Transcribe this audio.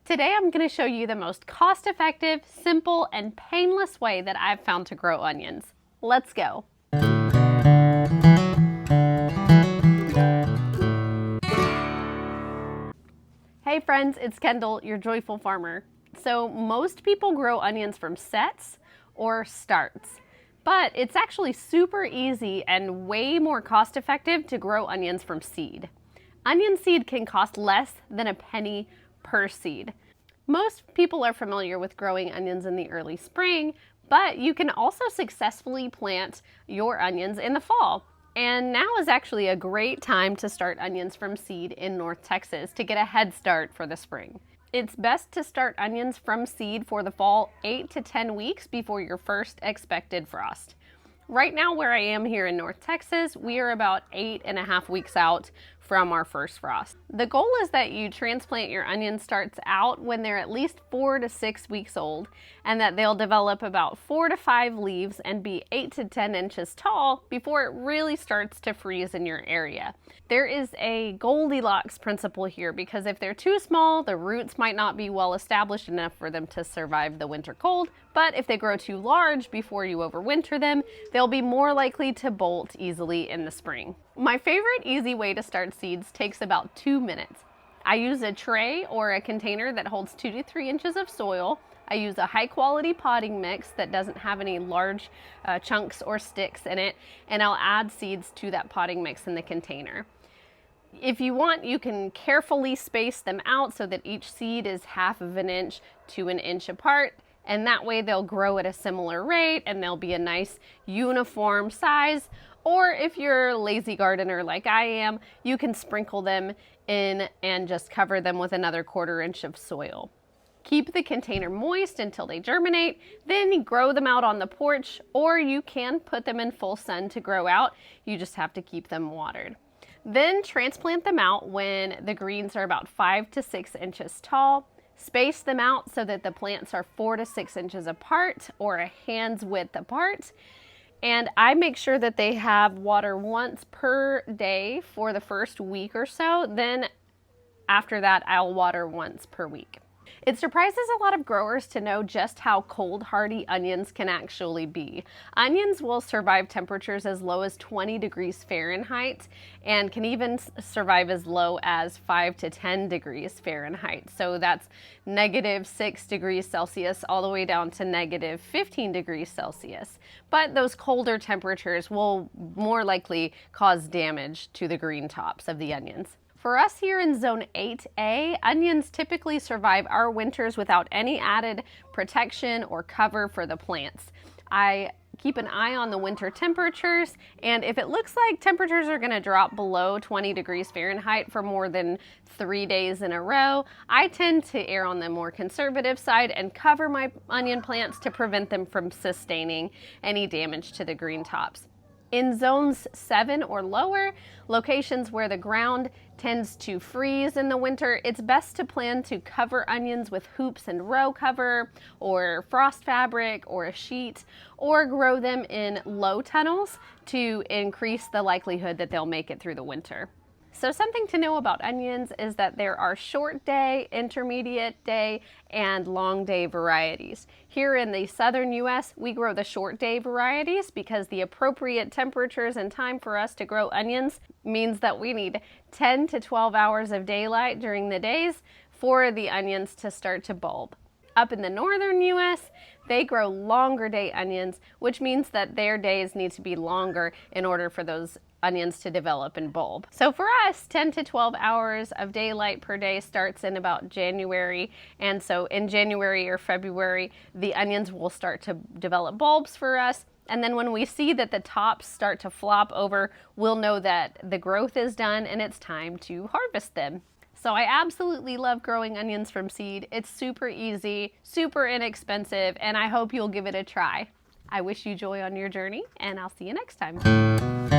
Today I'm going to show you the most cost-effective, simple, and painless way that I've found to grow onions. Let's go. Hey friends, it's Kendall, your joyful farmer. So most people grow onions from sets or starts, but it's actually super easy and way more cost-effective to grow onions from seed. Onion seed can cost less than a penny per seed. Most people are familiar with growing onions in the early spring, but you can also successfully plant your onions in the fall. And now is actually a great time to start onions from seed in North Texas to get a head start for the spring. It's best to start onions from seed for the fall 8 to 10 weeks before your first expected frost. Right now where I am here in North Texas, we are about 8.5 weeks out from our first frost. The goal is that you transplant your onion starts out when they're at least 4 to 6 weeks old, and that they'll develop about 4 to 5 leaves and be 8 to 10 inches tall before it really starts to freeze in your area. There is a Goldilocks principle here, because if they're too small, the roots might not be well established enough for them to survive the winter cold, but if they grow too large before you overwinter them, they'll be more likely to bolt easily in the spring. My favorite easy way to start seeds takes about 2 minutes. I use a tray or a container that holds 2 to 3 inches of soil. I use a high quality potting mix that doesn't have any large chunks or sticks in it, and I'll add seeds to that potting mix in the container. If you want, you can carefully space them out so that each seed is 1/2 inch to 1 inch apart, and that way they'll grow at a similar rate and they'll be a nice uniform size. Or if you're a lazy gardener like I am, you can sprinkle them in and just cover them with another 1/4 inch of soil. Keep the container moist until they germinate, then you grow them out on the porch, or you can put them in full sun to grow out. You just have to keep them watered. Then transplant them out when the greens are about 5 to 6 inches tall. Space them out so that the plants are 4 to 6 inches apart or a hand's width apart. And I make sure that they have water once per day for the first week or so. Then after that, I'll water once per week. It surprises a lot of growers to know just how cold hardy onions can actually be. Onions will survive temperatures as low as 20 degrees Fahrenheit and can even survive as low as 5 to 10 degrees Fahrenheit. So that's -6 degrees Celsius all the way down to -15 degrees Celsius. But those colder temperatures will more likely cause damage to the green tops of the onions. For us here in Zone 8A, onions typically survive our winters without any added protection or cover for the plants. I keep an eye on the winter temperatures, and if it looks like temperatures are going to drop below 20 degrees Fahrenheit for more than 3 days in a row, I tend to err on the more conservative side and cover my onion plants to prevent them from sustaining any damage to the green tops. In zones 7 or lower, locations where the ground tends to freeze in the winter, it's best to plan to cover onions with hoops and row cover or frost fabric or a sheet, or grow them in low tunnels to increase the likelihood that they'll make it through the winter. So something to know about onions is that there are short day, intermediate day, and long day varieties. Here in the southern US, we grow the short day varieties because the appropriate temperatures and time for us to grow onions means that we need 10 to 12 hours of daylight during the days for the onions to start to bulb. Up in the northern US, they grow longer day onions, which means that their days need to be longer in order for those onions to develop and bulb. So for us, 10 to 12 hours of daylight per day starts in about January. And so in January or February, the onions will start to develop bulbs for us. And then when we see that the tops start to flop over, we'll know that the growth is done and it's time to harvest them. So I absolutely love growing onions from seed. It's super easy, super inexpensive, and I hope you'll give it a try. I wish you joy on your journey, and I'll see you next time.